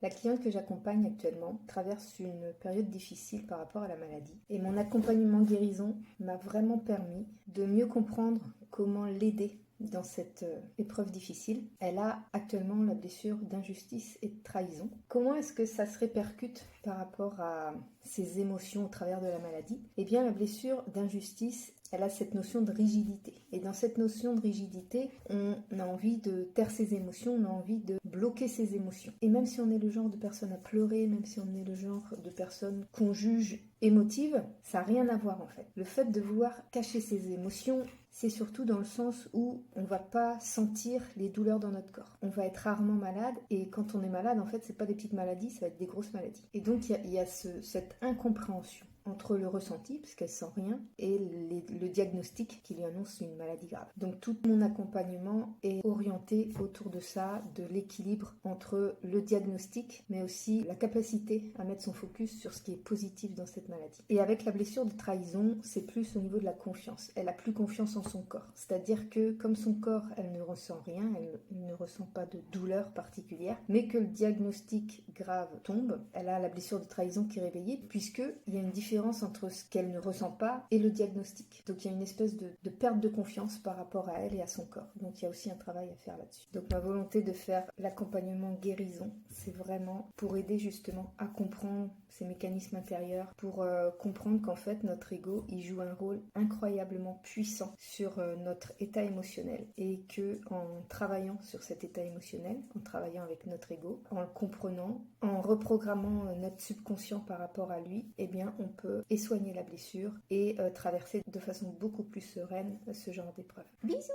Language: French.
La cliente que j'accompagne actuellement traverse une période difficile par rapport à la maladie. Et mon accompagnement guérison m'a vraiment permis de mieux comprendre comment l'aider dans cette épreuve difficile. Elle a actuellement la blessure d'injustice et de trahison. Comment est-ce que ça se répercute par rapport à ses émotions au travers de la maladie? Eh bien, la blessure d'injustice, elle a cette notion de rigidité. Et dans cette notion de rigidité, on a envie de taire ses émotions, on a envie de bloquer ses émotions. Et même si on est le genre de personne à pleurer, même si on est le genre de personne qu'on juge émotive, ça n'a rien à voir en fait. Le fait de vouloir cacher ses émotions, c'est surtout dans le sens où on ne va pas sentir les douleurs dans notre corps. On va être rarement malade, et quand on est malade, en fait, c'est pas des petites maladies, ça va être des grosses maladies. Et donc, il y a cette incompréhension entre le ressenti, parce qu'elle sent rien, et le diagnostic qui lui annonce une maladie grave. Donc tout mon accompagnement est orienté autour de ça, de l'équilibre entre le diagnostic, mais aussi la capacité à mettre son focus sur ce qui est positif dans cette maladie. Et avec la blessure de trahison, c'est plus au niveau de la confiance. Elle a plus confiance en son corps. C'est-à-dire que comme son corps, elle ne ressent rien, elle ne ressent pas de douleur particulière, mais que le diagnostic grave tombe, elle a la blessure de trahison qui est réveillée, puisqu'il y a une différence entre ce qu'elle ne ressent pas et le diagnostic. Donc il y a une espèce de perte de confiance par rapport à elle et à son corps. Donc il y a aussi un travail à faire là-dessus. Donc ma volonté de faire l'accompagnement guérison, c'est vraiment pour aider justement à comprendre ces mécanismes intérieurs, pour comprendre qu'en fait notre ego, il joue un rôle incroyablement puissant sur notre état émotionnel, et que en travaillant sur cet état émotionnel, en travaillant avec notre ego, en le comprenant, en reprogrammant notre subconscient par rapport à lui, eh bien on peut soigner la blessure et traverser de façon beaucoup plus sereine ce genre d'épreuve. Bisous!